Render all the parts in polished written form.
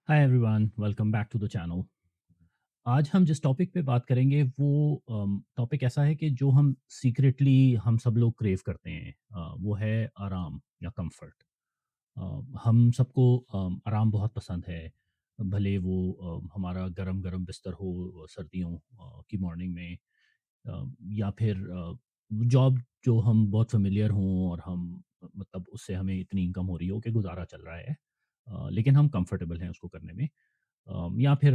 Hi everyone, welcome back to the channel. आज हम जिस टॉपिक पे बात करेंगे वो टॉपिक ऐसा है कि जो हम सीक्रेटली हम सब लोग क्रेव करते हैं, वो है आराम या कंफर्ट। हम सबको आराम बहुत पसंद है। भले वो हमारा गरम गरम बिस्तर हो सर्दियों की मॉर्निंग में, या फिर जॉब जो हम बहुत फेमिलियर हों और हम मतलब उससे हमें इतनी इनकम हो रही हो कि गुजारा चल रहा है, लेकिन हम कंफर्टेबल हैं उसको करने में। या फिर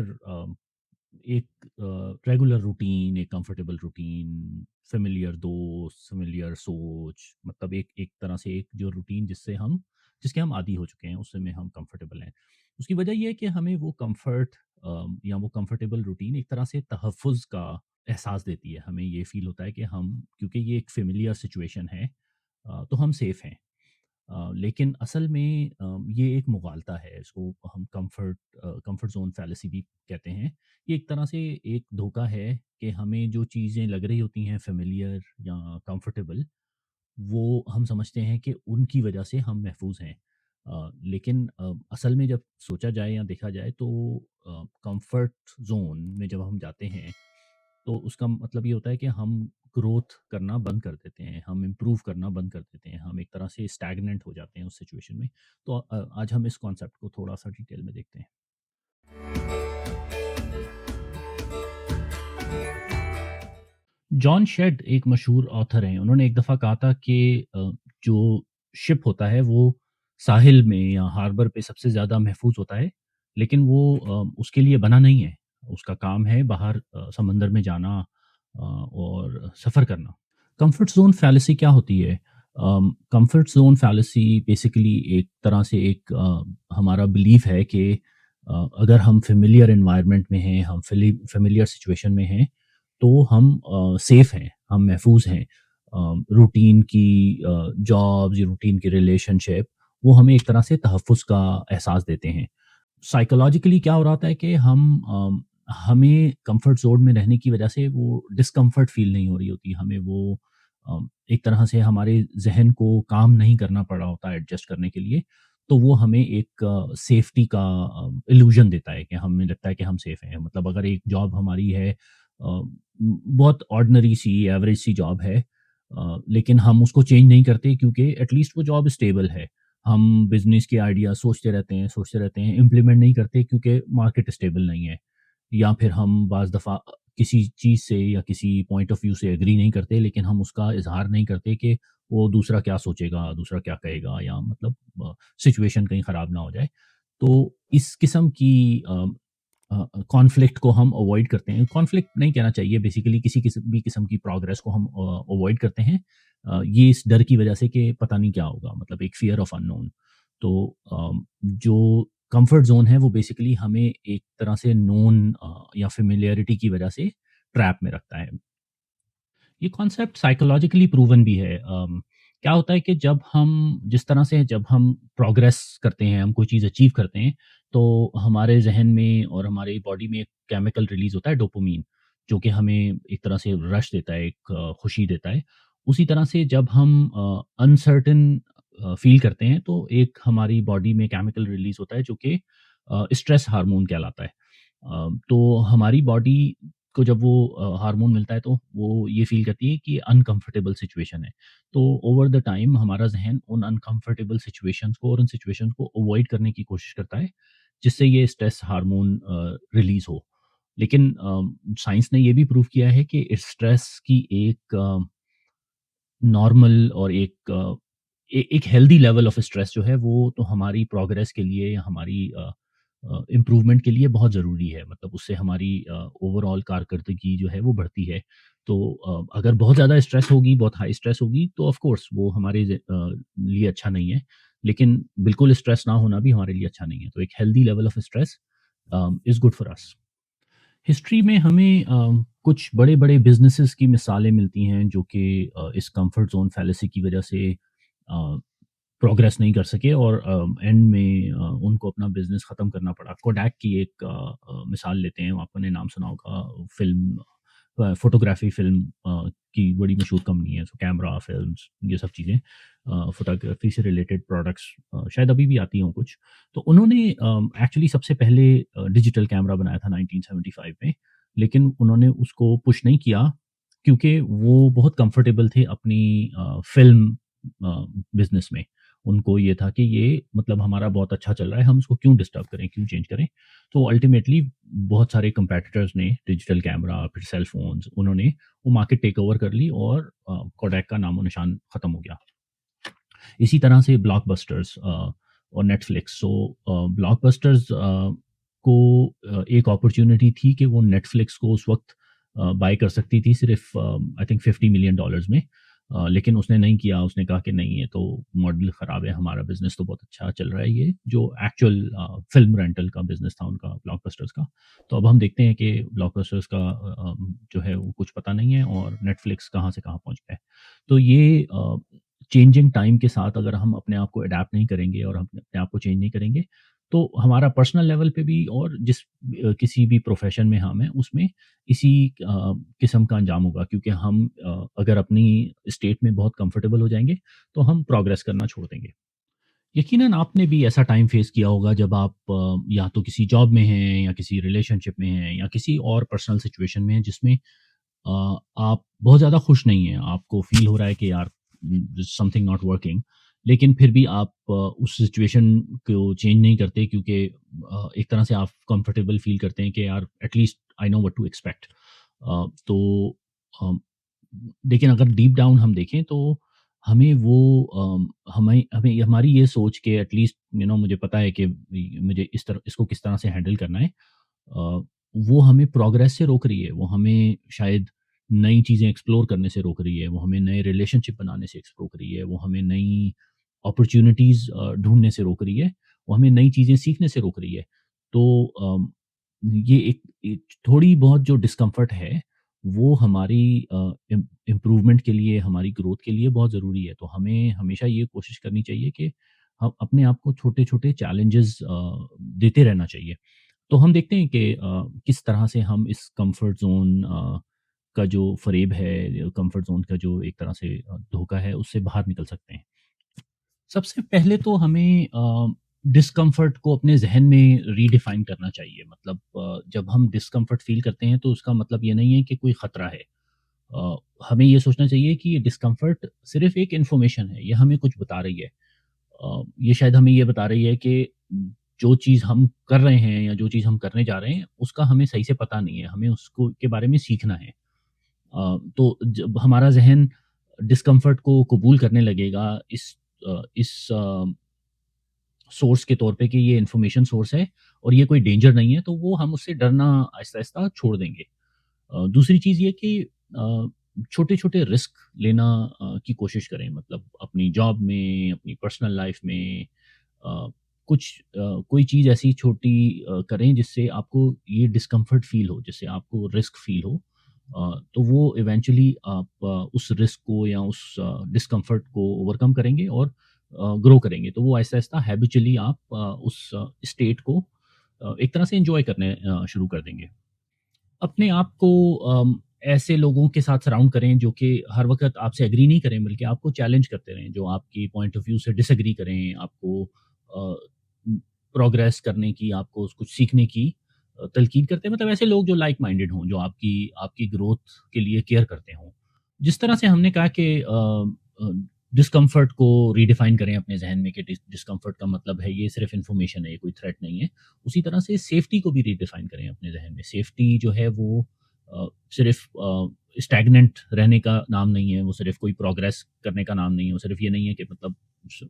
एक रेगुलर रूटीन, एक कंफर्टेबल रूटीन, फ़ेमिलियर दोस्त, फ़ेमिलियर सोच, मतलब एक एक तरह से एक जो रूटीन जिसके हम आदी हो चुके हैं, उससे में हम कंफर्टेबल हैं। उसकी वजह ये है कि हमें वो कंफर्ट या वो कंफर्टेबल रूटीन एक तरह से तहफ़्फ़ुज़ का एहसास देती है। हमें ये फ़ील होता है कि हम, क्योंकि ये एक फ़ेमिलियर सिचुएशन है, तो हम सेफ़ हैं। लेकिन असल में ये एक मुग़ालता है, इसको हम कंफर्ट ज़ोन फ़ैलेसी भी कहते हैं। ये एक तरह से एक धोखा है कि हमें जो चीज़ें लग रही होती हैं फ़ेमिलियर या कंफर्टेबल, वो हम समझते हैं कि उनकी वजह से हम महफूज़ हैं। लेकिन असल में जब सोचा जाए या देखा जाए तो कंफर्ट ज़ोन में जब हम जाते हैं, तो उसका मतलब ये होता है कि हम ग्रोथ करना बंद कर देते हैं, हम इम्प्रूव करना बंद कर देते हैं, हम एक तरह से स्टैग्नेंट हो जाते हैं उस सिचुएशन में। तो आज हम इस कॉन्सेप्ट को थोड़ा-सा डिटेल में देखते हैं। जॉन शेड एक मशहूर ऑथर हैं। उन्होंने एक दफ़ा कहा था कि जो शिप होता है वो साहिल में या हार्बर पे सबसे ज़्यादा महफूज़ होता है, लेकिन वो उसके लिए बना नहीं है। उसका काम है बाहर समंदर में जाना और सफ़र करना। कम्फर्ट ज़ोन फैलेसी क्या होती है? कम्फर्ट ज़ोन फैलेसी बेसिकली एक तरह से एक हमारा बिलीफ है कि अगर हम फ़ेमिलियर एनवायरनमेंट में हैं, हम फ़ेमिलियर सिचुएशन में हैं, तो हम सेफ हैं, हम महफूज़ हैं। रूटीन की जॉब्स, रूटीन की रिलेशनशिप, वो हमें एक तरह से तहफ़्फ़ुज़ का एहसास देते हैं। साइकोलॉजिकली क्या हो रहा था कि हमें कंफर्ट ज़ोन में रहने की वजह से वो डिस्कम्फर्ट फ़ील नहीं हो रही होती। हमें वो एक तरह से हमारे ज़हन को काम नहीं करना पड़ रहा होता है एडजस्ट करने के लिए। तो वो हमें एक सेफ्टी का इल्यूज़न देता है कि हमें लगता है कि हम सेफ हैं। मतलब अगर एक जॉब हमारी है, बहुत ऑर्डिनरी सी एवरेज सी जॉब है, लेकिन हम उसको चेंज नहीं करते क्योंकि एटलीस्ट वो जॉब स्टेबल है। हम बिज़नेस के आइडिया सोचते रहते हैं, इम्प्लीमेंट नहीं करते क्योंकि मार्केट स्टेबल नहीं है। या फिर हम बाज़ दफ़ा किसी चीज़ से या किसी पॉइंट ऑफ व्यू से एग्री नहीं करते, लेकिन हम उसका इज़हार नहीं करते कि वो दूसरा क्या सोचेगा, दूसरा क्या कहेगा, या मतलब सिचुएशन कहीं ख़राब ना हो जाए। तो इस किस्म की कॉन्फ्लिक्ट को हम अवॉइड करते हैं। कॉन्फ्लिक्ट नहीं कहना चाहिए, बेसिकली किसी भी किस्म की प्रोग्रेस को हम अवॉइड करते हैं। ये इस डर की वजह से कि पता नहीं क्या होगा, मतलब एक फ़ियर ऑफ अननोन। तो जो कंफर्ट ज़ोन है वो बेसिकली हमें एक तरह से नोन या फ़ेमिलियरिटी की वजह से ट्रैप में रखता है। ये कॉन्सेप्ट साइकोलॉजिकली प्रूवन भी है। क्या होता है कि जब हम प्रोग्रेस करते हैं, हम कोई चीज़ अचीव करते हैं, तो हमारे ज़हन में और हमारी बॉडी में एक केमिकल रिलीज़ होता है डोपामाइन, जो कि हमें एक तरह से रश देता है, एक खुशी देता है। उसी तरह से जब हम अनसर्टेन फ़ील करते हैं, तो एक हमारी बॉडी में केमिकल रिलीज़ होता है जो कि स्ट्रेस हार्मोन कहलाता है। तो हमारी बॉडी को जब वो हार्मोन मिलता है, तो वो ये फ़ील करती है कि अनकंफर्टेबल सिचुएशन है। तो ओवर द टाइम हमारा ज़हन उन अनकंफर्टेबल सिचुएशंस को और उन सिचुएशंस को अवॉइड करने की कोशिश करता है, जिससे ये स्ट्रेस हार्मोन रिलीज़ हो। लेकिन साइंस ने ये भी प्रूव किया है कि इस स्ट्रेस की एक नॉर्मल और एक हेल्दी लेवल ऑफ स्ट्रेस जो है वो तो हमारी प्रोग्रेस के लिए या हमारी इम्प्रूवमेंट के लिए बहुत ज़रूरी है। मतलब उससे हमारी ओवरऑल कारकर्दगी जो है वो बढ़ती है। तो अगर बहुत ज़्यादा स्ट्रेस होगी, बहुत हाई स्ट्रेस होगी, तो ऑफ कोर्स वो हमारे लिए अच्छा नहीं है। लेकिन बिल्कुल स्ट्रेस ना होना भी हमारे लिए अच्छा नहीं है। तो एक healthy level of stress is good for us. History में हमें कुछ बड़े-बड़े बिज़नेसेस की मिसालें मिलती हैं जो कि इस कम्फर्ट ज़ोन फैलेसी की वजह से प्रोग्रेस नहीं कर सके और एंड में उनको अपना बिज़नेस ख़त्म करना पड़ा। कोडैक की एक मिसाल लेते हैं, आपने नाम सुना होगा फ़िल्म फ़ोटोग्राफ़ी फ़िल्म की बड़ी मशहूर कंपनी है, सो कैमरा, फ़िल्म्स ये सब चीज़ें फ़ोटोग्राफ़ी से रिलेटेड प्रोडक्ट्स शायद अभी भी आती हों कुछ। तो उन्होंने एक्चुअली सबसे पहले डिजिटल कैमरा बनाया था 1975 में, लेकिन उन्होंने उसको पुश नहीं किया क्योंकि वो बहुत कंफ़र्टेबल थे अपनी फ़िल्म बिज़नेस में। उनको ये था कि ये मतलब हमारा बहुत अच्छा चल रहा है, हम इसको क्यों डिस्टर्ब करें, क्यों चेंज करें? तो अल्टीमेटली बहुत सारे कंपैटिटर्स ने डिजिटल कैमरा, फिर सेल फ़ोन्स, उन्होंने वो मार्केट टेक ओवर कर ली और कोडैक का नामो-निशान खत्म हो गया। इसी तरह से ब्लॉकबस्टर्स और नेटफ्लिक्स। सो ब्लॉकबस्टर्स को एक अपॉर्च्युनिटी थी कि वो नेटफ्लिक्स को उस वक़्त बाय कर सकती थी सिर्फ़ आई थिंक $50 मिलियन में। लेकिन उसने नहीं किया, उसने कहा कि नहीं ये तो मॉडल ख़राब है, हमारा बिज़नेस तो बहुत अच्छा चल रहा है ये, जो एक्चुअल फ़िल्म रेंटल का बिज़नेस था उनका ब्लॉकबस्टर्स का। तो अब हम देखते हैं कि ब्लॉकबस्टर्स का जो है वो कुछ पता नहीं है और नेटफ्लिक्स कहाँ से कहाँ पहुँच गया है। तो ये चेंजिंग टाइम के साथ अगर हम अपने आप को अडैप्ट नहीं करेंगे और हम अपने आप को चेंज नहीं करेंगे, तो हमारा पर्सनल लेवल पे भी और जिस किसी भी प्रोफ़ेशन में हम हैं, उसमें इसी किस्म का अंजाम होगा क्योंकि हम अगर अपनी स्टेट में बहुत कंफ़र्टेबल हो जाएँगे, तो हम प्रोग्रेस करना छोड़ देंगे। यकीनन आपने भी ऐसा टाइम फ़ेस किया होगा जब आप या तो किसी जॉब में हैं या किसी रिलेशनशिप में हैं या किसी और पर्सनल सिचुएशन में हैं जिसमें आप बहुत ज़्यादा खुश नहीं हैं। आपको फ़ील हो रहा है कि यार समथिंग नॉट वर्किंग, लेकिन फिर भी आप उस सिचुएशन को चेंज नहीं करते क्योंकि एक तरह से आप कंफर्टेबल फ़ील करते हैं कि यार at least I know what to expect. तो अ, लेकिन अगर डीप डाउन हम देखें तो हमें वो हमें हमें हमारी ये सोच के एट लीस्ट मुझे पता है कि मुझे इसको किस तरह से हैंडल करना है। अ, वो हमें प्रोग्रेस से रोक रही है, वो हमें शायद नई चीज़ें एक्सप्लोर करने से रोक रही है, वो हमें नए रिलेशनशिप बनाने से रोक रही है, वो हमें नई अपॉर्च्युनिटीज़ ढूँढने से रोक रही है, वो हमें नई चीज़ें सीखने से रोक रही है। तो ये एक थोड़ी बहुत जो डिस्कम्फ़र्ट है, वो हमारी इम्प्रूवमेंट के लिए, हमारी ग्रोथ के लिए बहुत ज़रूरी है। तो हमें हमेशा ये कोशिश करनी चाहिए कि हम अपने आप को छोटे-छोटे चैलेंजेज़ देते रहना चाहिए। तो हम देखते हैं कि किस तरह से हम इस कंफर्ट ज़ोन का जो फ़रेब है, कंफर्ट ज़ोन का जो एक तरह से धोखा है, उससे बाहर निकल सकते हैं। सबसे पहले तो हमें डिस्कम्फर्ट को अपने ज़हन में रीडिफ़ाइन करना चाहिए। मतलब जब हम डिस्कम्फर्ट फ़ील करते हैं, तो उसका मतलब ये नहीं है कि कोई ख़तरा है। अ, हमें ये सोचना चाहिए कि ये डिस्कम्फर्ट सिर्फ़ एक इन्फॉर्मेशन है, ये हमें कुछ बता रही है। ये शायद हमें ये बता रही है कि जो चीज़ हम कर रहे हैं या जो चीज़ हम करने जा रहे हैं, उसका हमें सही से पता नहीं है, हमें उसको के बारे में सीखना है। तो जब हमारा ज़हन डिस्कम्फ़र्ट को कबूल करने लगेगा इस सोर्स के तौर पे कि ये इन्फॉर्मेशन सोर्स है और ये कोई डेंजर नहीं है, तो वो हम उससे डरना आहिस्ता-आहिस्ता छोड़ देंगे। दूसरी चीज़ ये कि छोटे-छोटे रिस्क लेना की कोशिश करें मतलब अपनी जॉब में, अपनी पर्सनल लाइफ़ में अ, कोई चीज़ ऐसी छोटी करें जिससे आपको ये डिस्कम्फ़र्ट फ़ील हो, जिससे आपको रिस्क फ़ील हो। तो वो इवेंचुअली आप उस रिस्क को या उस डिस्कम्फ़र्ट को ओवरकम करेंगे और ग्रो करेंगे। तो वो आहिस्ता-आहिस्ता हैबिचुअली आप उस स्टेट को एक तरह से एन्जॉय करने शुरू कर देंगे। अपने आप को ऐसे लोगों के साथ सराउंड करें जो कि हर वक़्त आपसे एग्री नहीं करें बल्कि आपको चैलेंज करते रहें, जो आपकी पॉइंट ऑफ व्यू से डिसएग्री करें, आपको प्रोग्रेस करने की, आपको कुछ सीखने की तलकीन करते हैं। मतलब ऐसे लोग जो लाइक माइंडेड हों, जो आपकी आपकी ग्रोथ के लिए केयर करते हों। जिस तरह से हमने कहा कि डिस्कम्फर्ट को रीडिफाइन करें अपने ज़हन में कि डिस्कम्फर्ट का मतलब है ये सिर्फ़ इन्फॉर्मेशन है, ये कोई थ्रेट नहीं है। उसी तरह से सेफ्टी को भी रीडिफाइन करें अपने ज़हन में। सेफ्टी जो है वो सिर्फ़ स्टैग्नेंट रहने का नाम नहीं है, वो सिर्फ़ कोई प्रोग्रेस करने का नाम नहीं है, वो सिर्फ़ ये नहीं है कि मतलब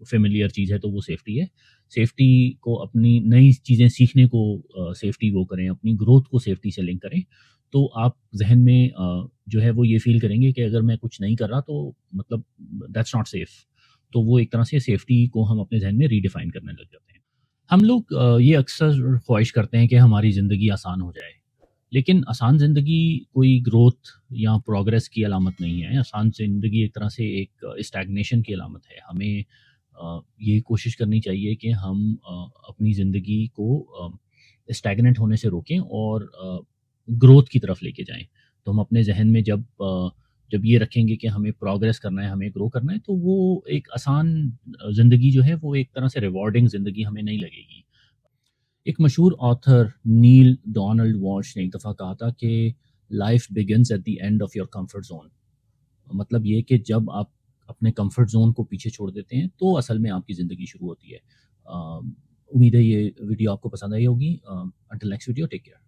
फ़ेमिलियर चीज़ है तो वो सेफ्टी है। सेफ्टी को अपनी नई चीज़ें सीखने को सेफ्टी वो करें, अपनी ग्रोथ को सेफ्टी से लिंक करें, तो आप ज़हन में जो है वो ये फ़ील करेंगे कि अगर मैं कुछ नहीं कर रहा तो मतलब दैट्स नॉट सेफ। तो वो एक तरह से सेफ्टी को हम अपने ज़हन में रीडिफाइन करने लग जाते हैं। हम लोग ये अक्सर ख्वाहिश करते हैं कि हमारी ज़िंदगी आसान हो जाए, लेकिन आसान ज़िंदगी कोई ग्रोथ या प्रोग्रेस की अलामत नहीं है। आसान ज़िंदगी एक तरह से एक स्टैग्नेशन की अलामत है। हमें ये कोशिश करनी चाहिए कि हम अपनी ज़िंदगी को स्टैग्नेंट होने से रोकें और ग्रोथ की तरफ लेके जाएँ। तो हम अपने ज़हन में जब ये रखेंगे कि हमें प्रोग्रेस करना है, हमें ग्रो करना है, तो वो एक आसान ज़िंदगी जो है, वो एक तरह से रिवॉर्डिंग ज़िंदगी हमें नहीं लगेगी। एक मशहूर ऑथर नील डोनाल्ड वॉल्श ने एक दफ़ा कहा था कि life begins at the end of your comfort zone. मतलब ये कि जब आप अपने कंफर्ट ज़ोन को पीछे छोड़ देते हैं, तो असल में आपकी ज़िंदगी शुरू होती है। उम्मीद है ये वीडियो आपको पसंद आई होगी। Until next video, take care.